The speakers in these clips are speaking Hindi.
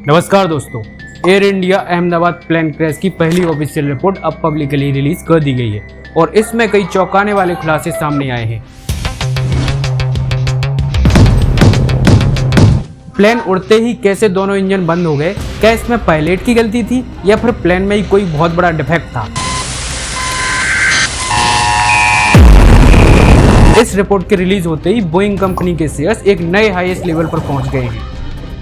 नमस्कार दोस्तों, air India Ahmedabad plane crash की पहली ऑफिशियल रिपोर्ट अब पब्लिकली रिलीज कर दी गई है और इसमें कई चौंकाने वाले खुलासे सामने आए हैं। प्लेन उड़ते ही कैसे दोनों इंजन बंद हो गए? क्या इसमें पायलट की गलती थी या फिर प्लेन में ही कोई बहुत बड़ा डिफेक्ट था? इस रिपोर्ट के रिलीज होते ही बोइंग कंपनी के शेयर्स एक नए हाईएस्ट लेवल पर पहुंच गए हैं,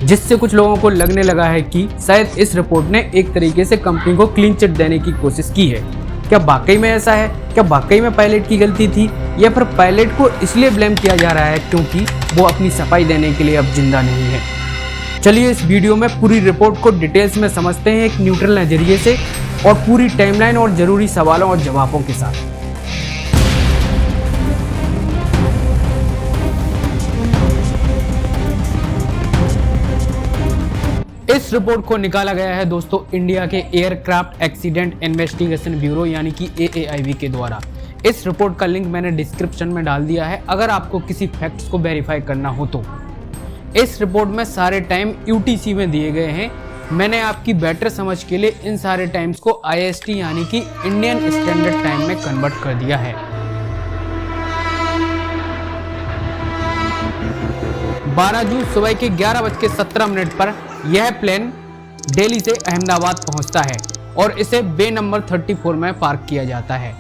जिससे कुछ लोगों को लगने लगा है कि शायद इस रिपोर्ट ने एक तरीके से कंपनी को क्लीन चिट देने की कोशिश की है। क्या वाकई में ऐसा है? क्या वाकई में पायलट की गलती थी या फिर पायलट को इसलिए ब्लेम किया जा रहा है क्योंकि वो अपनी सफाई देने के लिए अब जिंदा नहीं है? चलिए इस वीडियो में पूरी रिपोर्ट को डिटेल्स में समझते हैं एक न्यूट्रल नजरिए से और पूरी टाइमलाइन और जरूरी सवालों और जवाबों के साथ। इस रिपोर्ट को निकाला गया है दोस्तों इंडिया के एयरक्राफ्ट एक्सीडेंट इन्वेस्टिगेशन ब्यूरो यानी कि AAIB के द्वारा। इस रिपोर्ट का लिंक मैंने डिस्क्रिप्शन में डाल दिया है अगर आपको किसी फैक्ट्स को वेरीफाई करना हो तो। इस रिपोर्ट में सारे टाइम UTC में दिए गए हैं। मैंने आपकी बेटर समझ के लिए इन सारे टाइम्स को IST यानी कि इंडियन स्टैंडर्ड टाइम में कन्वर्ट कर दिया है। 12 जून सुबह के 11:17 पर यह प्लेन दिल्ली से अहमदाबाद पहुंचता है और इसे बे नंबर 34 में पार्क किया जाता है।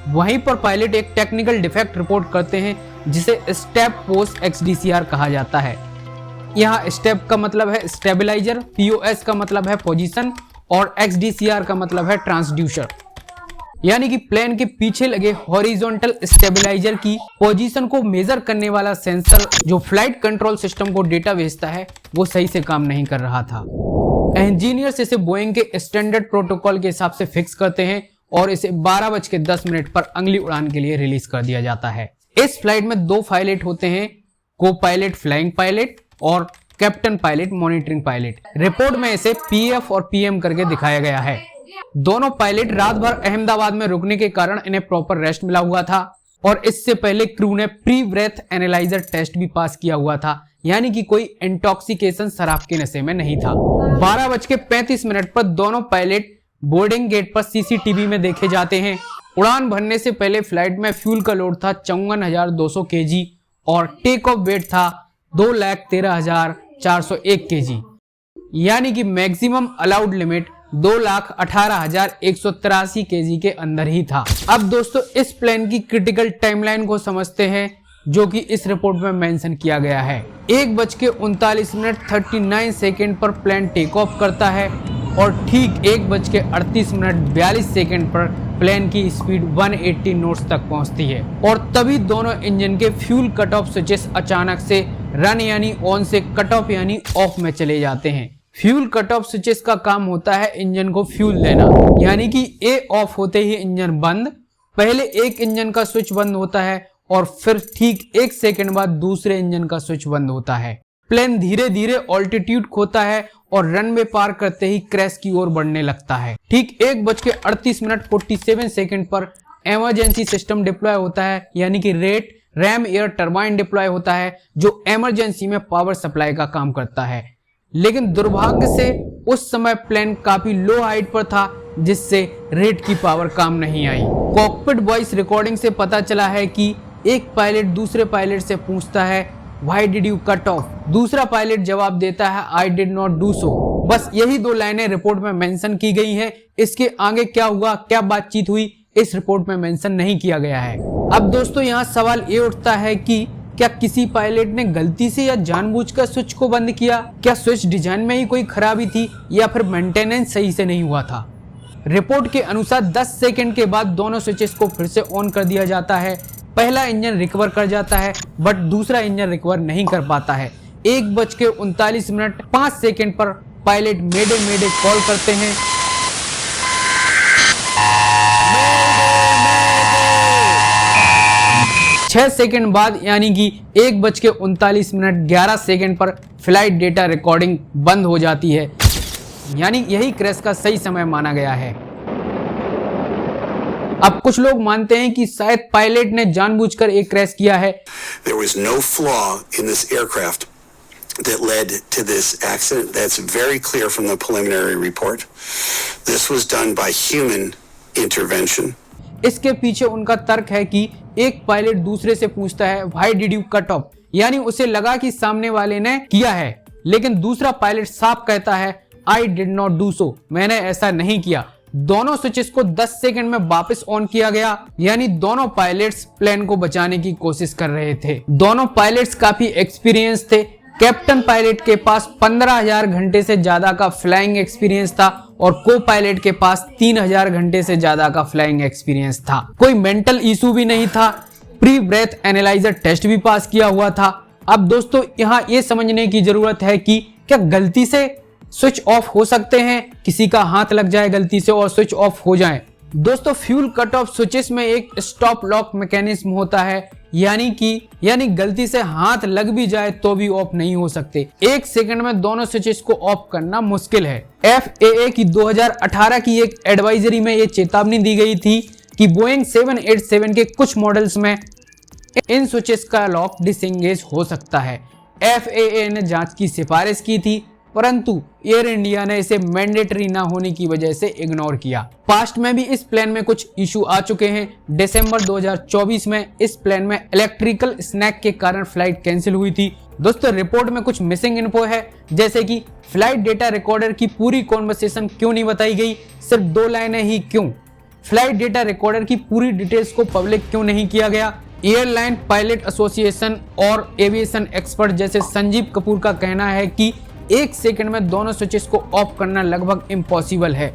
वहीं पर पायलट एक टेक्निकल डिफेक्ट रिपोर्ट करते हैं जिसे स्टेप पोस्ट XDCR कहा जाता है। यहाँ स्टेप का मतलब है स्टेबलाइजर, POS का मतलब है पोजीशन और XDCR का मतलब है ट्रांसड्यूसर, यानी कि प्लेन के पीछे लगे हॉरिजॉन्टल स्टेबलाइजर की पोजीशन को मेजर करने वाला सेंसर जो फ्लाइट कंट्रोल सिस्टम को डेटा भेजता है वो सही से काम नहीं कर रहा था। इंजीनियर्स इसे बोइंग के स्टैंडर्ड प्रोटोकॉल के हिसाब से फिक्स करते हैं और इसे 12:10 पर अगली उड़ान के लिए रिलीज कर दिया जाता है। इस फ्लाइट में 2 पायलट होते हैं, को पायलट फ्लाइंग पायलट और captain pilot monitoring pilot. Report में इसे PF और PM करके दिखाया गया है। दोनों पायलट रात भर अहमदाबाद में रुकने के कारण इन्हें प्रॉपर रेस्ट मिला हुआ था और इससे पहले क्रू ने प्री ब्रेथ एनालाइजर टेस्ट भी पास किया हुआ था, यानी कि कोई इंटॉक्सिकेशन शराब के नशे में नहीं था। 12:35 पर दोनों पायलट बोर्डिंग गेट पर CCTV में देखे जाते हैं। उड़ान भरने से पहले फ्लाइट में फ्यूल का लोड था 54,200 kg और टेक ऑफ वेट था 2,13,401 kg, यानी कि मैक्सिमम अलाउड लिमिट 2,18,183 kg के अंदर ही था। अब दोस्तों इस प्लेन की क्रिटिकल टाइमलाइन को समझते हैं जो कि इस रिपोर्ट में मेंशन किया गया है। 1:39 पर प्लेन टेक ऑफ करता है और ठीक 1:38 पर प्लेन की स्पीड 180 नॉट्स तक पहुंचती है और तभी दोनों इंजन के फ्यूल कट ऑफ स्विचेस अचानक से रन यानी ऑन से कट ऑफ यानी ऑफ में चले जाते हैं। फ्यूल कट ऑफ स्विचेस का काम होता है इंजन को फ्यूल देना, यानी कि A ऑफ होते ही इंजन बंद। पहले एक इंजन का स्विच बंद होता है और फिर ठीक 1 सेकंड बाद दूसरे इंजन का स्विच बंद होता है। प्लेन धीरे धीरे ऑल्टीट्यूड खोता है और रनवे पार करते ही क्रैश की ओर बढ़ने लगता है। ठीक 1:38 पर इमरजेंसी सिस्टम डिप्लॉय होता है, यानी कि रैम एयर टरबाइन डिप्लॉय होता है जो इमरजेंसी में पावर सप्लाई का काम करता है। लेकिन दुर्भाग्य से उस समय प्लेन काफी लो हाइट पर था जिससे रेट की पावर काम नहीं आई। कॉकपिट वॉइस रिकॉर्डिंग से पता चला है कि एक पायलट दूसरे पायलट से पूछता है why did you cut off? दूसरा पायलट जवाब देता है I did not do so. बस यही 2 लाइनें रिपोर्ट में मेंशन की गई हैं। इसके आगे क्या हुआ, क्या बातचीत हुई, इस रिपोर्ट में मेंशन नहीं किया गया है। अब दोस्तों यहाँ सवाल ये उठता है कि क्या किसी पायलट ने गलती से या जानबूझकर स्विच को बंद किया? क्या स्विच डिजाइन में ही कोई खराबी थी या फिर मेंटेनेंस सही से नहीं हुआ था? रिपोर्ट के अनुसार 10 सेकंड के बाद दोनों स्विचेस को फिर से ऑन कर दिया जाता है। पहला इंजन रिकवर कर जाता है बट दूसरा इंजन रिकवर नहीं कर पाता है। 1:39 पर पायलट मेडे कॉल करते हैं। 6 सेकंड बाद यानी कि 1:39 पर फ्लाइट डेटा रिकॉर्डिंग बंद हो जाती है, यानी यही क्रैश का सही समय माना गया है। अब कुछ लोग मानते हैं कि शायद पायलट ने जानबूझकर एक क्रैश किया है। There was no flaw in this aircraft that led to this accident. That's very clear from the preliminary report. This was done by human intervention. इसके पीछे उनका तर्क है कि एक पायलट दूसरे से पूछता है why did you cut off, यानी उसे लगा कि सामने वाले ने किया है, लेकिन दूसरा पायलट साफ कहता है I did not do so, मैंने ऐसा नहीं किया। दोनों स्विचेस को 10 सेकंड में वापस ऑन किया गया, यानी दोनों पायलट्स प्लेन को बचाने की कोशिश कर रहे थे। दोनों पायलट्स काफी एक्सपीरियंस थे। कैप्टन पायलट के पास 15,000 घंटे से ज्यादा का फ्लाइंग एक्सपीरियंस था और को पायलट के पास 3,000 घंटे से ज्यादा का फ्लाइंग एक्सपीरियंस था। कोई मेंटल इशू भी नहीं था। प्री ब्रेथ एनालाइजर टेस्ट भी पास किया हुआ था। अब दोस्तों यहाँ ये समझने की जरूरत है कि क्या गलती से स्विच ऑफ हो सकते हैं, किसी का हाथ लग जाए गलती से और स्विच ऑफ हो जाए। दोस्तों फ्यूल कट ऑफ स्विचेस में एक स्टॉप लॉक मैकेनिज्म होता है, यानी गलती से हाथ लग भी जाए तो भी ऑफ नहीं हो सकते। 1 सेकंड में दोनों स्विचेस को ऑफ करना मुश्किल है। FAA की 2018 की एक एडवाइजरी में ये चेतावनी दी गई थी कि बोइंग 787 के कुछ मॉडल्स में इन स्विचेस का लॉक डिसएंगेज हो सकता है। FAA ने जांच की सिफारिश की थी, परंतु एयर इंडिया ने इसे मैंडेटरी ना होने की वजह से इग्नोर किया। पास्ट में भी इस प्लेन में कुछ इशू आ चुके हैं। दिसंबर 2024 में इस प्लेन में इलेक्ट्रिकल स्नैक के कारण फ्लाइट कैंसिल हुई थी। दोस्तों रिपोर्ट में कुछ मिसिंग इन्फो है, जैसे कि फ्लाइट डेटा रिकॉर्डर की पूरी कॉन्वर्सेशन क्यों नहीं बताई गई, सिर्फ 2 लाइनें ही क्यों, फ्लाइट डेटा रिकॉर्डर की पूरी डिटेल्स को पब्लिक क्यों नहीं किया गया। एयरलाइन पायलट एसोसिएशन और एविएशन एक्सपर्ट जैसे संजीव कपूर का कहना है कि 1 सेकंड में दोनों स्विचेस को ऑफ करना लगभग इम्पॉसिबल है।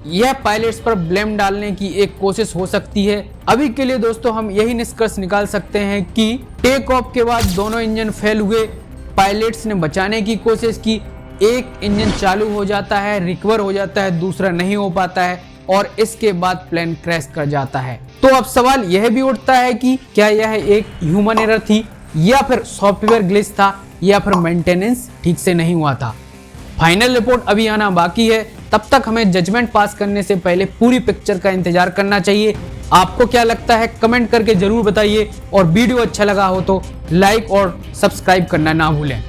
यह पायलट्स पर ब्लेम डालने की एक कोशिश हो सकती है। अभी के लिए दोस्तों हम यही निष्कर्ष निकाल सकते हैं कि टेक ऑफ के बाद दोनों इंजन फेल हुए, पायलट्स ने बचाने की कोशिश की, एक इंजन चालू हो जाता है, रिकवर हो जाता है, दूसरा नहीं हो पाता है और इसके बाद प्लेन क्रैश कर जाता है। तो अब सवाल यह भी उठता है कि क्या यह एक ह्यूमन एरर थी या फिर सॉफ्टवेयर ग्लिच था या फिर मेंटेनेंस ठीक से नहीं हुआ था। फाइनल रिपोर्ट अभी आना बाकी है, तब तक हमें जजमेंट पास करने से पहले पूरी पिक्चर का इंतजार करना चाहिए। आपको क्या लगता है कमेंट करके जरूर बताइए और वीडियो अच्छा लगा हो तो लाइक और सब्सक्राइब करना ना भूलें।